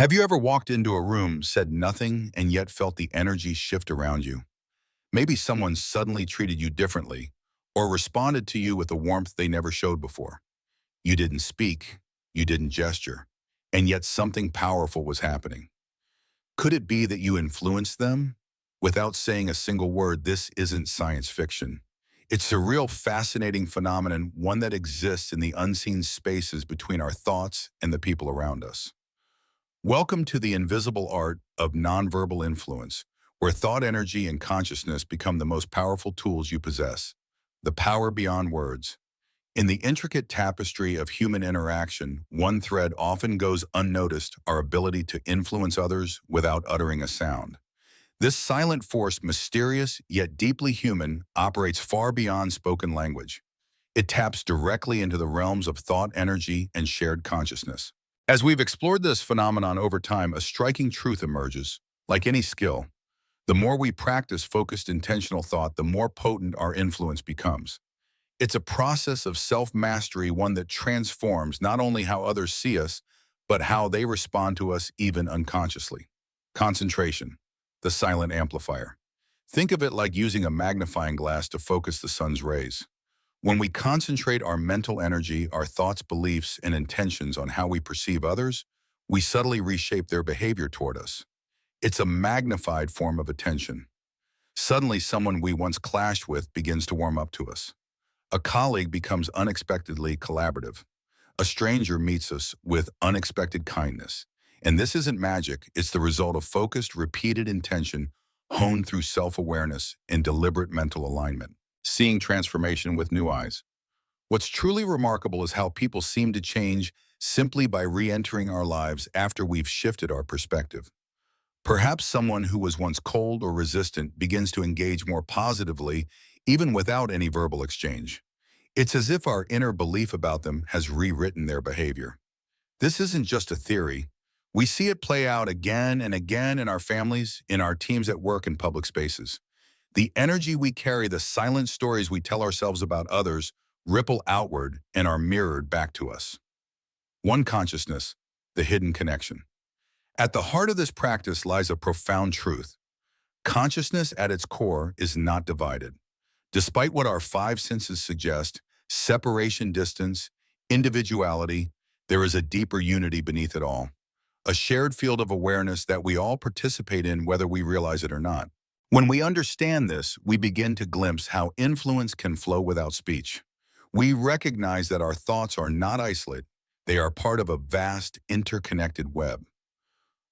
Have you ever walked into a room, said nothing, and yet felt the energy shift around you? Maybe someone suddenly treated you differently or responded to you with a warmth they never showed before. You didn't speak, you didn't gesture, and yet something powerful was happening. Could it be that you influenced them? Without saying a single word, this isn't science fiction. It's a real fascinating phenomenon, one that exists in the unseen spaces between our thoughts and the people around us. Welcome to the invisible art of nonverbal influence, where thought energy and consciousness become the most powerful tools you possess. The power beyond words. In the intricate tapestry of human interaction, one thread often goes unnoticed: our ability to influence others without uttering a sound. This silent force, mysterious yet deeply human, operates far beyond spoken language. It taps directly into the realms of thought energy and shared consciousness. As we've explored this phenomenon over time, a striking truth emerges. Like any skill, the more we practice focused intentional thought, the more potent our influence becomes. It's a process of self-mastery, one that transforms not only how others see us, but how they respond to us even unconsciously. Concentration, the silent amplifier. Think of it like using a magnifying glass to focus the sun's rays. When we concentrate our mental energy, our thoughts, beliefs, and intentions on how we perceive others, we subtly reshape their behavior toward us. It's a magnified form of attention. Suddenly, someone we once clashed with begins to warm up to us. A colleague becomes unexpectedly collaborative. A stranger meets us with unexpected kindness. And this isn't magic, it's the result of focused, repeated intention honed through self-awareness and deliberate mental alignment. Seeing transformation with new eyes. What's truly remarkable is how people seem to change simply by re-entering our lives after we've shifted our perspective. Perhaps someone who was once cold or resistant begins to engage more positively, even without any verbal exchange. It's as if our inner belief about them has rewritten their behavior. This isn't just a theory. We see it play out again and again in our families, in our teams at work, and public spaces. The energy we carry, the silent stories we tell ourselves about others, ripple outward and are mirrored back to us. One consciousness, the hidden connection. At the heart of this practice lies a profound truth. Consciousness at its core is not divided. Despite what our five senses suggest, separation, distance, individuality, there is a deeper unity beneath it all. A shared field of awareness that we all participate in whether we realize it or not. When we understand this, we begin to glimpse how influence can flow without speech. We recognize that our thoughts are not isolated. They are part of a vast, interconnected web.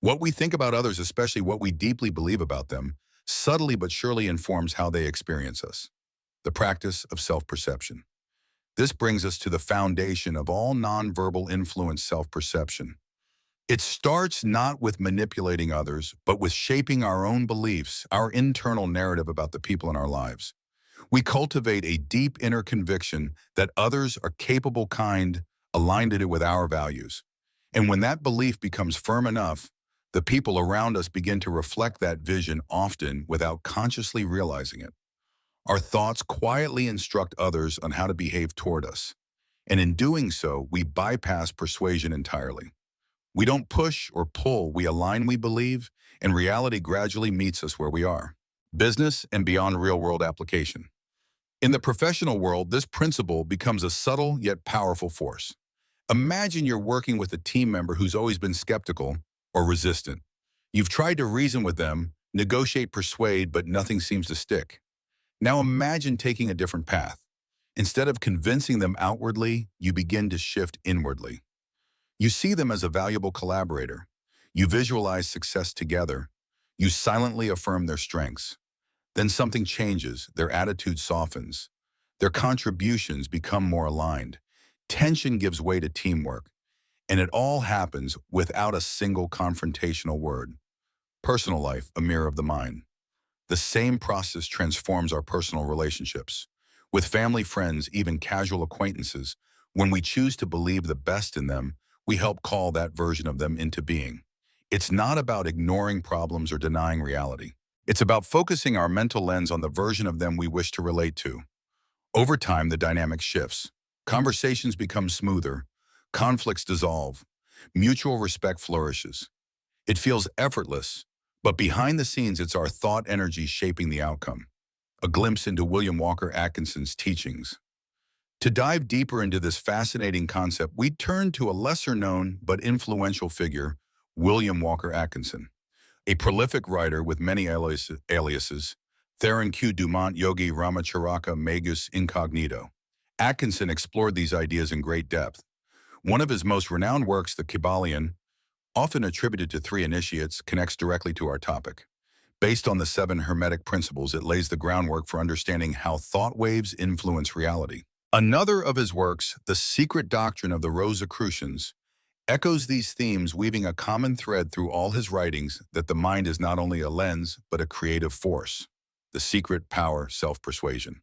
What we think about others, especially what we deeply believe about them, subtly but surely informs how they experience us. The practice of self-perception. This brings us to the foundation of all nonverbal influence: self-perception. It starts not with manipulating others, but with shaping our own beliefs, our internal narrative about the people in our lives. We cultivate a deep inner conviction that others are capable, kind, aligned with our values. And when that belief becomes firm enough, the people around us begin to reflect that vision, often without consciously realizing it. Our thoughts quietly instruct others on how to behave toward us. And in doing so, we bypass persuasion entirely. We don't push or pull, we align, we believe, and reality gradually meets us where we are. Business and beyond real-world application. In the professional world, this principle becomes a subtle yet powerful force. Imagine you're working with a team member who's always been skeptical or resistant. You've tried to reason with them, negotiate, persuade, but nothing seems to stick. Now imagine taking a different path. Instead of convincing them outwardly, you begin to shift inwardly. You see them as a valuable collaborator. You visualize success together. You silently affirm their strengths. Then something changes. Their attitude softens. Their contributions become more aligned. Tension gives way to teamwork. And it all happens without a single confrontational word. Personal life, a mirror of the mind. The same process transforms our personal relationships. With family, friends, even casual acquaintances, when we choose to believe the best in them, we help call that version of them into being. It's not about ignoring problems or denying reality. It's about focusing our mental lens on the version of them we wish to relate to. Over time, the dynamic shifts. Conversations become smoother. Conflicts dissolve. Mutual respect flourishes. It feels effortless, but behind the scenes, it's our thought energy shaping the outcome. A glimpse into William Walker Atkinson's teachings. To dive deeper into this fascinating concept, we turn to a lesser-known but influential figure, William Walker Atkinson. A prolific writer with many aliases, Theron Q. Dumont Yogi Ramacharaka Magus Incognito. Atkinson explored these ideas in great depth. One of his most renowned works, The Kybalion, often attributed to three initiates, connects directly to our topic. Based on the 7 Hermetic principles, it lays the groundwork for understanding how thought waves influence reality. Another of his works, The Secret Doctrine of the Rosicrucians, echoes these themes, weaving a common thread through all his writings that the mind is not only a lens, but a creative force. The secret power, self-persuasion.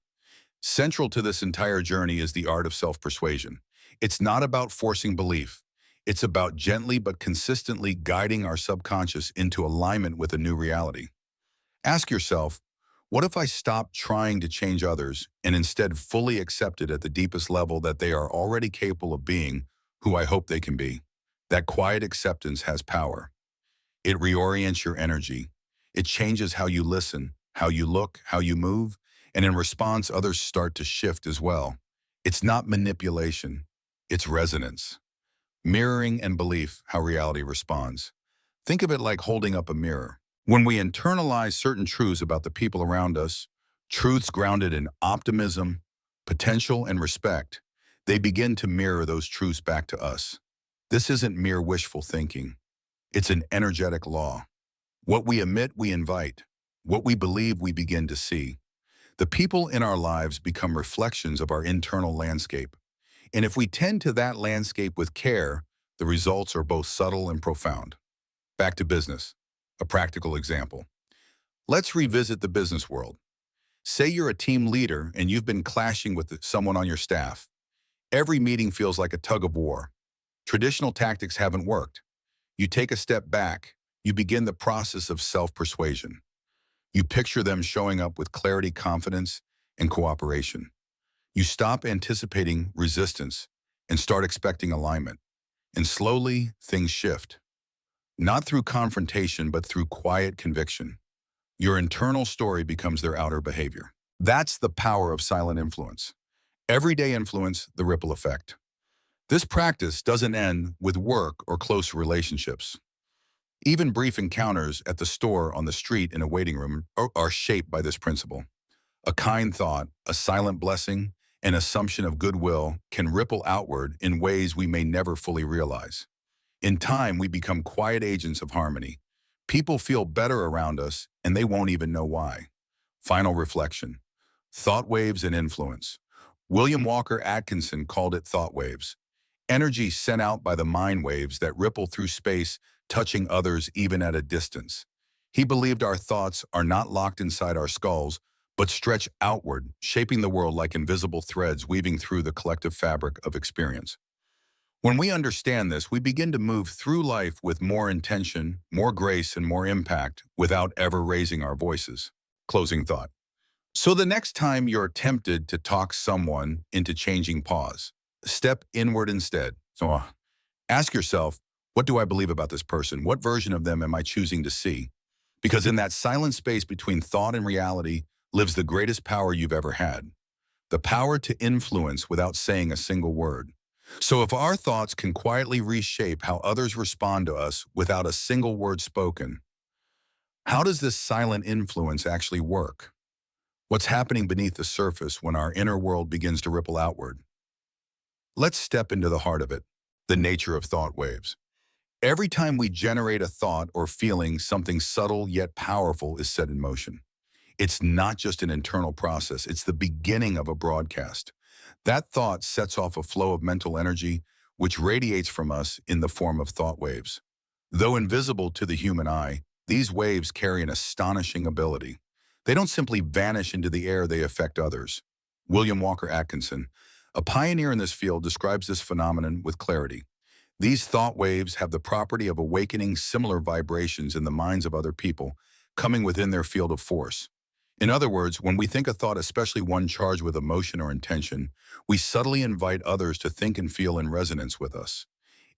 Central to this entire journey is the art of self-persuasion. It's not about forcing belief. It's about gently but consistently guiding our subconscious into alignment with a new reality. Ask yourself, what if I stopped trying to change others and instead fully accepted at the deepest level that they are already capable of being who I hope they can be? That quiet acceptance has power. It reorients your energy. It changes how you listen, how you look, how you move, and in response, others start to shift as well. It's not manipulation, it's resonance. Mirroring and belief, how reality responds. Think of it like holding up a mirror. When we internalize certain truths about the people around us, truths grounded in optimism, potential, and respect, they begin to mirror those truths back to us. This isn't mere wishful thinking. It's an energetic law. What we emit, we invite. What we believe, we begin to see. The people in our lives become reflections of our internal landscape. And if we tend to that landscape with care, the results are both subtle and profound. Back to business. A practical example. Let's revisit the business world. Say you're a team leader and you've been clashing with someone on your staff. Every meeting feels like a tug of war. Traditional tactics haven't worked. You take a step back. You begin the process of self-persuasion. You picture them showing up with clarity, confidence, and cooperation. You stop anticipating resistance and start expecting alignment. And slowly, things shift. Not through confrontation, but through quiet conviction. Your internal story becomes their outer behavior. That's the power of silent influence. Everyday influence, the ripple effect. This practice doesn't end with work or close relationships. Even brief encounters at the store, on the street, in a waiting room are shaped by this principle. A kind thought, a silent blessing, an assumption of goodwill can ripple outward in ways we may never fully realize. In time, we become quiet agents of harmony. People feel better around us, and they won't even know why. Final reflection. Thought waves and influence. William Walker Atkinson called it thought waves. Energy sent out by the mind waves that ripple through space, touching others even at a distance. He believed our thoughts are not locked inside our skulls, but stretch outward, shaping the world like invisible threads weaving through the collective fabric of experience. When we understand this, we begin to move through life with more intention, more grace, and more impact without ever raising our voices. Closing thought. So the next time you're tempted to talk someone into changing, pause. Step inward instead. Ask yourself, what do I believe about this person? What version of them am I choosing to see? Because in that silent space between thought and reality lives the greatest power you've ever had. The power to influence without saying a single word. So if our thoughts can quietly reshape how others respond to us without a single word spoken, how does this silent influence actually work? What's happening beneath the surface when our inner world begins to ripple outward? Let's step into the heart of it, the nature of thought waves. Every time we generate a thought or feeling, something subtle yet powerful is set in motion. It's not just an internal process, it's the beginning of a broadcast. That thought sets off a flow of mental energy, which radiates from us in the form of thought waves. Though invisible to the human eye, these waves carry an astonishing ability. They don't simply vanish into the air, they affect others. William Walker Atkinson, a pioneer in this field, describes this phenomenon with clarity. These thought waves have the property of awakening similar vibrations in the minds of other people, coming within their field of force. In other words, when we think a thought, especially one charged with emotion or intention, we subtly invite others to think and feel in resonance with us.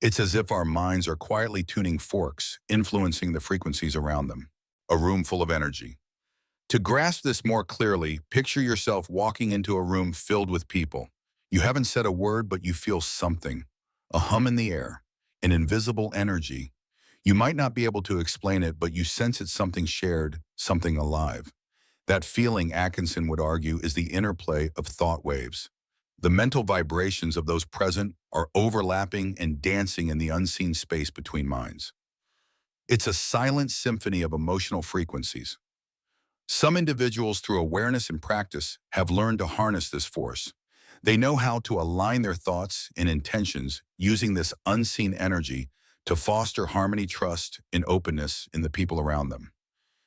It's as if our minds are quietly tuning forks, influencing the frequencies around them. A room full of energy. To grasp this more clearly, picture yourself walking into a room filled with people. You haven't said a word, but you feel something. A hum in the air, an invisible energy. You might not be able to explain it, but you sense it's something shared, something alive. That feeling, Atkinson would argue, is the interplay of thought waves. The mental vibrations of those present are overlapping and dancing in the unseen space between minds. It's a silent symphony of emotional frequencies. Some individuals, through awareness and practice, have learned to harness this force. They know how to align their thoughts and intentions using this unseen energy to foster harmony, trust, and openness in the people around them.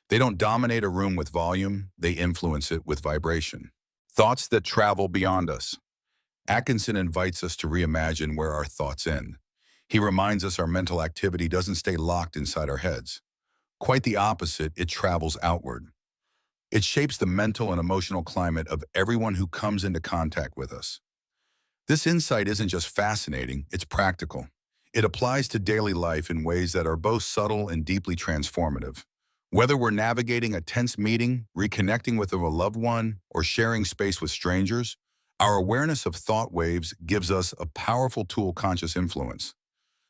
They don't dominate a room with volume, they influence it with vibration. Thoughts that travel beyond us. Atkinson invites us to reimagine where our thoughts end. He reminds us our mental activity doesn't stay locked inside our heads. Quite the opposite, it travels outward. It shapes the mental and emotional climate of everyone who comes into contact with us. This insight isn't just fascinating, it's practical. It applies to daily life in ways that are both subtle and deeply transformative. Whether we're navigating a tense meeting, reconnecting with a loved one, or sharing space with strangers, our awareness of thought waves gives us a powerful tool: conscious influence.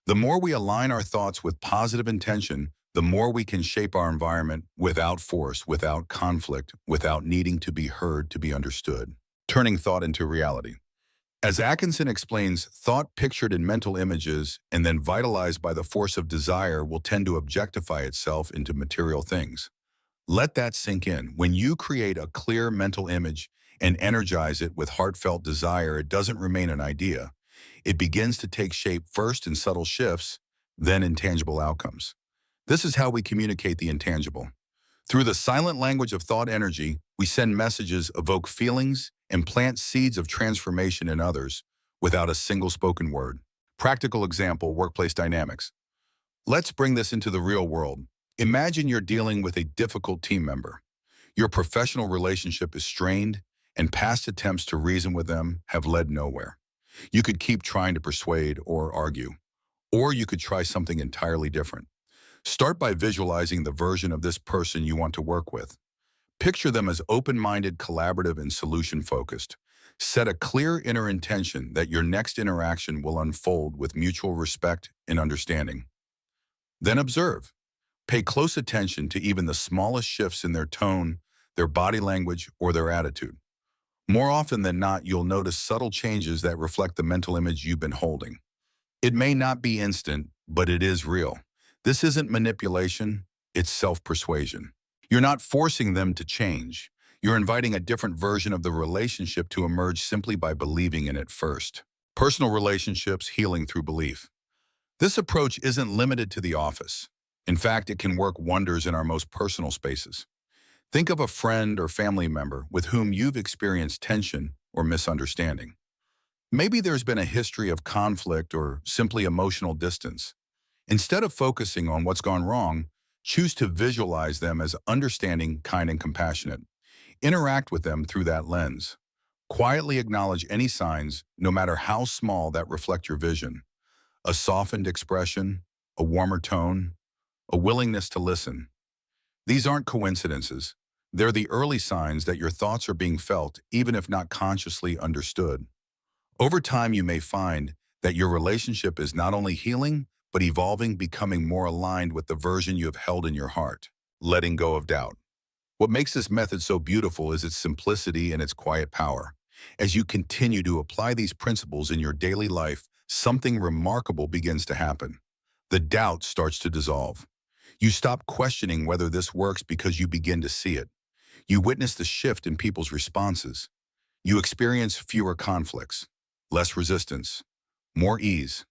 The more we align our thoughts with positive intention, the more we can shape our environment without force, without conflict, without needing to be heard to be understood. Turning thought into reality. As Atkinson explains, thought pictured in mental images and then vitalized by the force of desire will tend to objectify itself into material things. Let that sink in. When you create a clear mental image and energize it with heartfelt desire, it doesn't remain an idea. It begins to take shape, first in subtle shifts, then in tangible outcomes. This is how we communicate the intangible. Through the silent language of thought energy, we send messages, evoke feelings, and plant seeds of transformation in others without a single spoken word. Practical example: workplace dynamics. Let's bring this into the real world. Imagine you're dealing with a difficult team member. Your professional relationship is strained, and past attempts to reason with them have led nowhere. You could keep trying to persuade or argue, or you could try something entirely different. Start by visualizing the version of this person you want to work with. Picture them as open-minded, collaborative, and solution-focused. Set a clear inner intention that your next interaction will unfold with mutual respect and understanding. Then observe. Pay close attention to even the smallest shifts in their tone, their body language, or their attitude. More often than not, you'll notice subtle changes that reflect the mental image you've been holding. It may not be instant, but it is real. This isn't manipulation, it's self-persuasion. You're not forcing them to change. You're inviting a different version of the relationship to emerge simply by believing in it first. Personal relationships, healing through belief. This approach isn't limited to the office. In fact, it can work wonders in our most personal spaces. Think of a friend or family member with whom you've experienced tension or misunderstanding. Maybe there's been a history of conflict or simply emotional distance. Instead of focusing on what's gone wrong, choose to visualize them as understanding, kind, and compassionate. Interact with them through that lens. Quietly acknowledge any signs, no matter how small, that reflect your vision. A softened expression, a warmer tone, a willingness to listen. These aren't coincidences. They're the early signs that your thoughts are being felt, even if not consciously understood. Over time, you may find that your relationship is not only healing, but evolving, becoming more aligned with the version you have held in your heart. Letting go of doubt. What makes this method so beautiful is its simplicity and its quiet power. As you continue to apply these principles in your daily life, something remarkable begins to happen. The doubt starts to dissolve. You stop questioning whether this works because you begin to see it. You witness the shift in people's responses. You experience fewer conflicts, less resistance, more ease,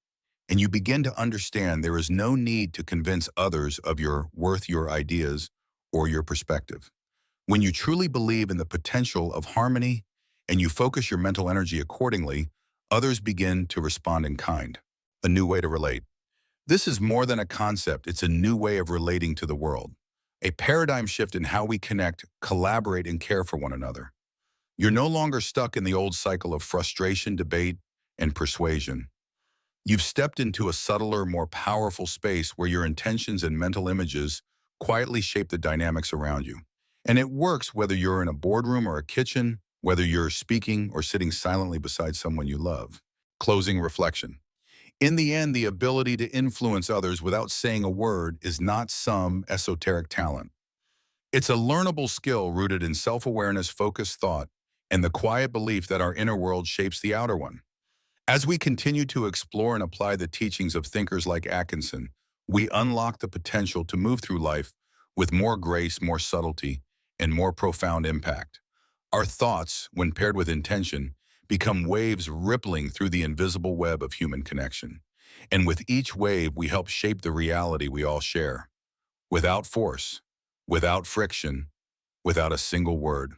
and you begin to understand there is no need to convince others of your worth, your ideas, or your perspective. When you truly believe in the potential of harmony and you focus your mental energy accordingly, others begin to respond in kind. A new way to relate. This is more than a concept, it's a new way of relating to the world. A paradigm shift in how we connect, collaborate, and care for one another. You're no longer stuck in the old cycle of frustration, debate, and persuasion. You've stepped into a subtler, more powerful space where your intentions and mental images quietly shape the dynamics around you. And it works whether you're in a boardroom or a kitchen, whether you're speaking or sitting silently beside someone you love. Closing reflection. In the end, the ability to influence others without saying a word is not some esoteric talent. It's a learnable skill rooted in self-awareness, focused thought, and the quiet belief that our inner world shapes the outer one. As we continue to explore and apply the teachings of thinkers like Atkinson, we unlock the potential to move through life with more grace, more subtlety, and more profound impact. Our thoughts, when paired with intention, become waves rippling through the invisible web of human connection. And with each wave, we help shape the reality we all share, without force, without friction, without a single word.